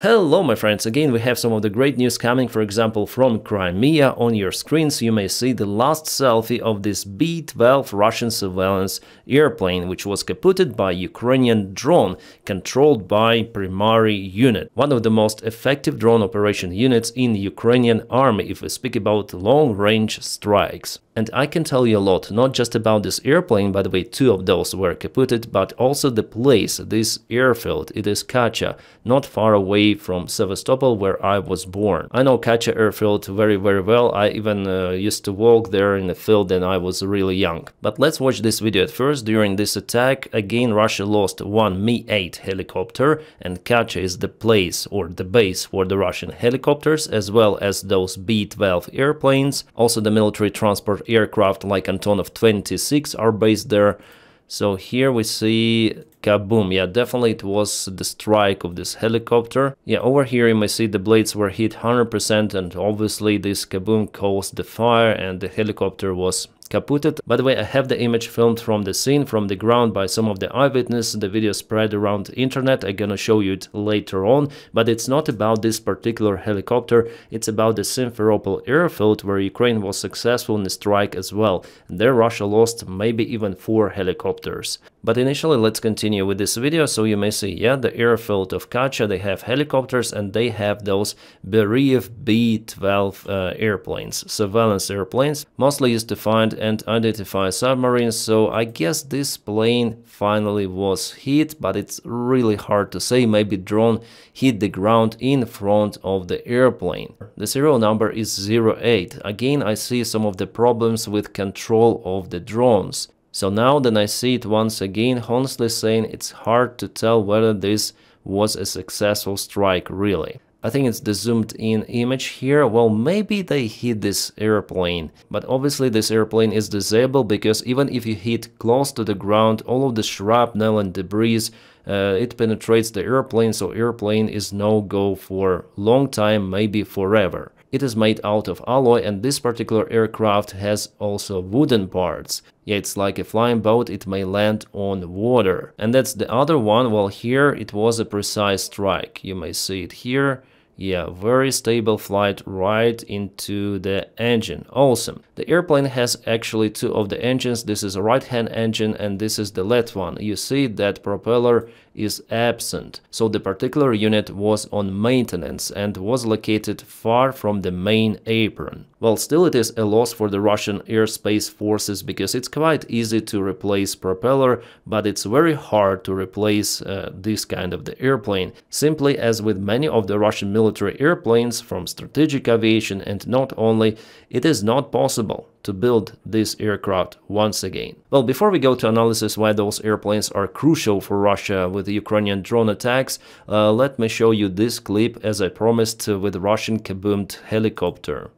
Hello my friends, again we have some of the great news coming, for example from Crimea. On your screens you may see the last selfie of this B-12 Russian surveillance airplane, which was captured by Ukrainian drone controlled by primary unit, one of the most effective drone operation units in the Ukrainian army if we speak about long-range strikes. And I can tell you a lot, not just about this airplane, by the way, two of those were captured, but also the place, this airfield. It is Kacha, not far away from Sevastopol, where I was born. I know Kacha airfield very well. I even used to walk there in the field when I was really young. But let's watch this video at first. During this attack, again Russia lost one Mi-8 helicopter, and Kacha is the place or the base for the Russian helicopters, as well as those B-12 airplanes. Also the military transport aircraft like Antonov 26 are based there. So here we see kaboom. Yeah, definitely it was the strike of this helicopter. Yeah, over here you may see the blades were hit 100%, and obviously this kaboom caused the fire and the helicopter was kaputted. By the way, I have the image filmed from the scene, from the ground, by some of the eyewitnesses. The video spread around the internet. I'm gonna show you it later on, but it's not about this particular helicopter. It's about the Simferopol airfield, where Ukraine was successful in the strike as well. And there Russia lost maybe even 4 helicopters. But initially, let's continue with this video. So you may see, yeah, the airfield of Kacha, they have helicopters and they have those Beriev B-12 airplanes, surveillance airplanes, mostly used to find and identify submarines. So I guess this plane finally was hit, but it's really hard to say. Maybe drone hit the ground in front of the airplane. The serial number is 08. Again, I see some of the problems with control of the drones. So now that I see it once again, honestly saying it's hard to tell whether this was a successful strike really. I think it's the zoomed in image here. Well, maybe they hit this airplane, but obviously this airplane is disabled, because even if you hit close to the ground, all of the shrapnel and debris, it penetrates the airplane, so airplane is no-go for long time, maybe forever. It is made out of alloy, and this particular aircraft has also wooden parts. Yeah, it's like a flying boat, it may land on water. And that's the other one. Well, here it was a precise strike. You may see it here. Yeah, very stable flight right into the engine. Awesome. The airplane has actually 2 of the engines. This is a right-hand engine and this is the left one. You see that propeller is absent. So the particular unit was on maintenance and was located far from the main apron. Well, still it is a loss for the Russian airspace forces, because it's quite easy to replace propeller, but it's very hard to replace this kind of the airplane. Simply as with many of the Russian military airplanes from strategic aviation, and not only, it is not possible to build this aircraft once again. Well, before we go to analysis why those airplanes are crucial for Russia with the Ukrainian drone attacks, let me show you this clip, as I promised, with Russian kaboomed helicopter.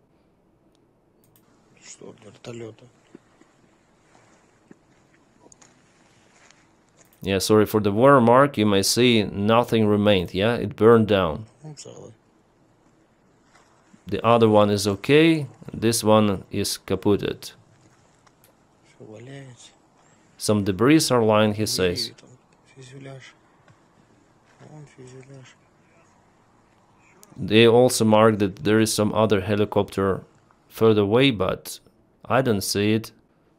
Yeah, sorry for the watermark. You may see nothing remained. Yeah, it burned down. The other one is okay. This one is kaputted. Some debris are lying, he says. They also mark that there is some other helicopter further away, but I don't see it.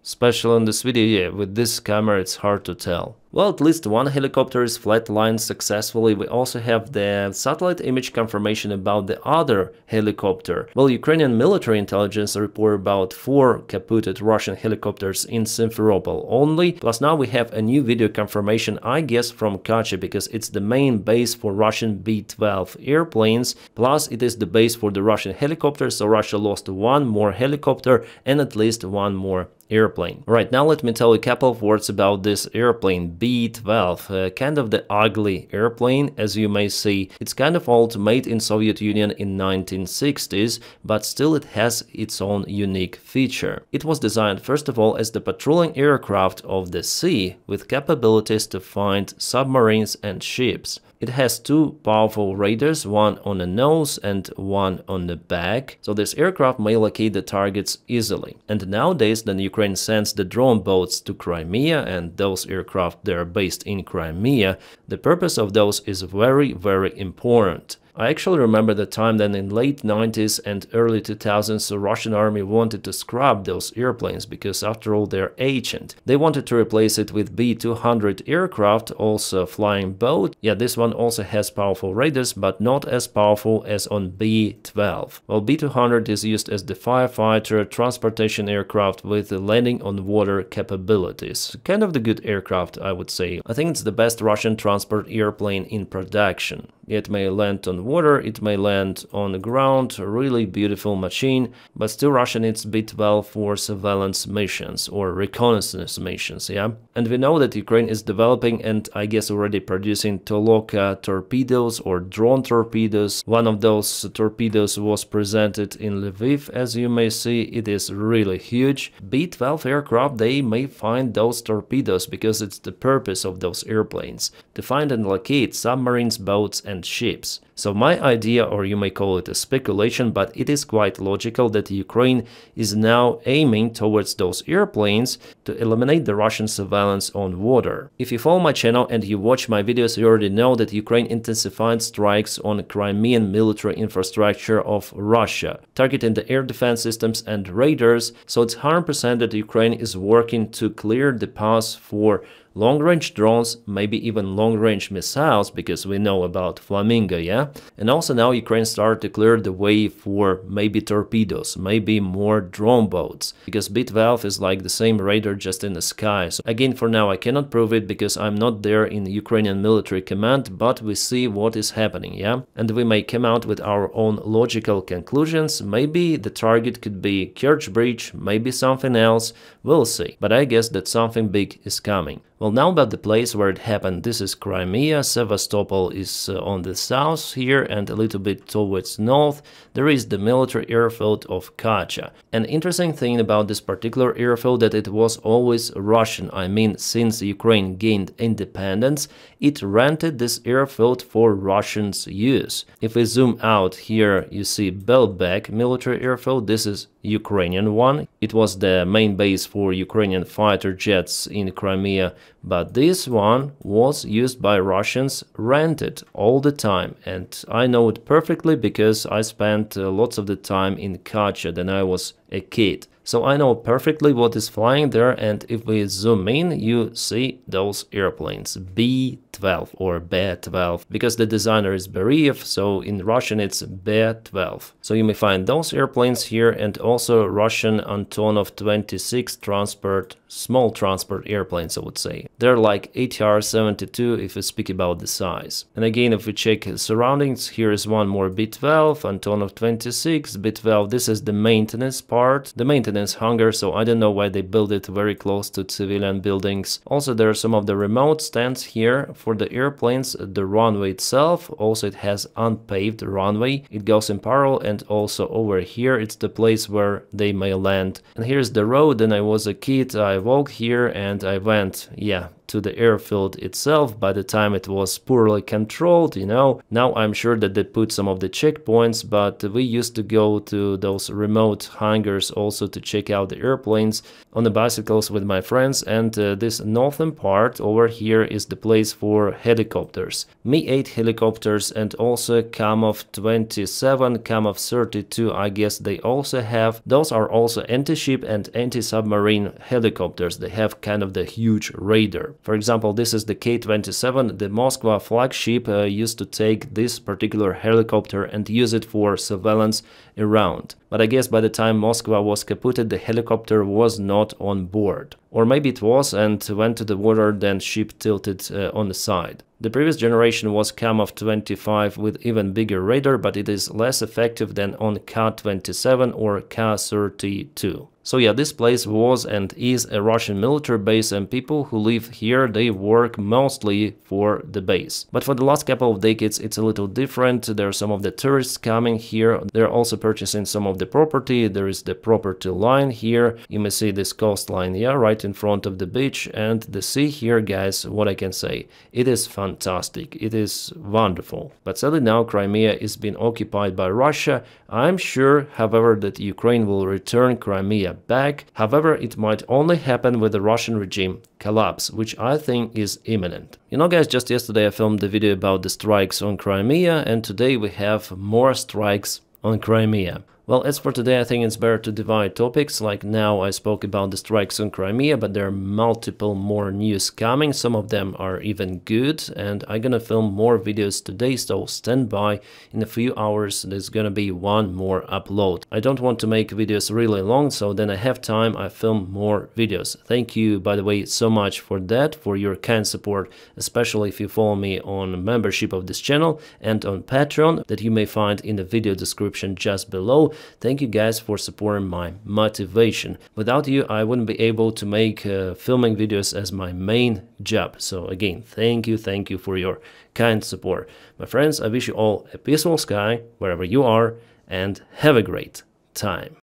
Especially in this video, yeah, with this camera it's hard to tell. Well, at least one helicopter is flatlined successfully. We also have the satellite image confirmation about the other helicopter. Well, Ukrainian military intelligence report about 4 kaputted Russian helicopters in Simferopol only. Plus now we have a new video confirmation, I guess from Kacha, because it's the main base for Russian B-12 airplanes. Plus it is the base for the Russian helicopters, so Russia lost 1 more helicopter and at least 1 more airplane. Right, now let me tell you a couple of words about this airplane B-12, kind of the ugly airplane, as you may see. It's kind of old, made in Soviet Union in 1960s, but still it has its own unique feature. It was designed first of all as the patrolling aircraft of the sea, with capabilities to find submarines and ships. It has 2 powerful radars, one on the nose and one on the back, so this aircraft may locate the targets easily. And nowadays, when Ukraine sends the drone boats to Crimea, and those aircraft they are based in Crimea, the purpose of those is very important. I actually remember the time then in late 90s and early 2000s the Russian army wanted to scrap those airplanes because after all they're ancient. They wanted to replace it with B-200 aircraft, also flying boat. Yeah, this one also has powerful radars, but not as powerful as on B-12. Well, B-200 is used as the firefighter transportation aircraft with the landing on water capabilities. Kind of the good aircraft, I would say. I think it's the best Russian transport airplane in production. It may land on water, it may land on the ground, a really beautiful machine, but still Russia needs B-12 for surveillance missions or reconnaissance missions, yeah? And we know that Ukraine is developing and I guess already producing Toloka torpedoes or drone torpedoes. One of those torpedoes was presented in Lviv, as you may see. It is really huge. B-12 aircraft, they may find those torpedoes because it's the purpose of those airplanes, to find and locate submarines, boats and ships. So my idea, or you may call it a speculation, but it is quite logical that Ukraine is now aiming towards those airplanes to eliminate the Russian surveillance on water. If you follow my channel and you watch my videos, you already know that Ukraine intensified strikes on Crimean military infrastructure of Russia, targeting the air defense systems and radars, so it's 100% that Ukraine is working to clear the path for long-range drones, maybe even long-range missiles, because we know about Flamingo, yeah? And also now Ukraine started to clear the way for maybe torpedoes, maybe more drone boats, because B-12 is like the same radar just in the sky. So again, for now I cannot prove it because I'm not there in the Ukrainian military command, but we see what is happening, yeah? And we may come out with our own logical conclusions. Maybe the target could be Kerch Bridge, maybe something else, we'll see. But I guess that something big is coming. Well, now about the place where it happened. This is Crimea. Sevastopol is on the south here, and a little bit towards north there is the military airfield of Kacha. An interesting thing about this particular airfield that it was always Russian. I mean, since Ukraine gained independence, it rented this airfield for Russians' use. If we zoom out here, you see Belbek military airfield. This is Ukrainian one. It was the main base for Ukrainian fighter jets in Crimea, but this one was used by Russians, rented all the time, and I know it perfectly because I spent lots of the time in Kacha when I was a kid. So I know perfectly what is flying there, and if we zoom in, you see those airplanes, B-12 or B-12, because the designer is Beriev, so in Russian it's B-12. So you may find those airplanes here, and also Russian Antonov 26 transport, small transport airplanes, I would say. They're like ATR-72 if we speak about the size. And again, if we check surroundings, here is one more B-12, Antonov 26, B-12, this is the maintenance part, the maintenance hangar, so I don't know why they built it very close to civilian buildings. Also, there are some of the remote stands here for the airplanes, the runway itself, also it has unpaved runway, it goes in parallel, and also over here it's the place where they may land. And here's the road. When I was a kid, I walked here and I went, yeah, to the airfield itself. By the time it was poorly controlled, you know. Now I'm sure that they put some of the checkpoints, but we used to go to those remote hangars also to check out the airplanes on the bicycles with my friends, and this northern part over here is the place for helicopters. Mi-8 helicopters and also Kamov 27, Kamov 32, I guess they also have. Those are also anti-ship and anti-submarine helicopters. They have kind of the huge radar. For example, this is the K-27, the Moscow flagship used to take this particular helicopter and use it for surveillance around. But I guess by the time Moscow was kaputted, the helicopter was not on board. Or maybe it was and went to the water, then ship tilted on the side. The previous generation was Kamov 25 with even bigger radar, but it is less effective than on Ka-27 or Ka-32. So yeah, this place was and is a Russian military base, and people who live here, they work mostly for the base. But for the last couple of decades it's a little different. There are some of the tourists coming here, they're also purchasing some of the property. There is the property line here, you may see this coastline, yeah, right right in front of the beach, and the sea here, guys, what I can say, it is fantastic, it is wonderful. But sadly now Crimea is being occupied by Russia. I'm sure, however, that Ukraine will return Crimea back. However, it might only happen with the Russian regime collapse, which I think is imminent. You know, guys, just yesterday I filmed the video about the strikes on Crimea, and today we have more strikes on Crimea. Well, as for today, I think it's better to divide topics. Like now I spoke about the strikes on Crimea, but there are multiple more news coming. Some of them are even good, and I'm gonna film more videos today, so stand by. In a few hours there's gonna be one more upload. I don't want to make videos really long, so then I have time, I film more videos. Thank you, by the way, so much for that, for your kind support, especially if you follow me on membership of this channel and on Patreon, that you may find in the video description just below. Thank you guys for supporting my motivation. Without you, I wouldn't be able to make filming videos as my main job. So again, thank you for your kind support. My friends, I wish you all a peaceful sky wherever you are, and have a great time.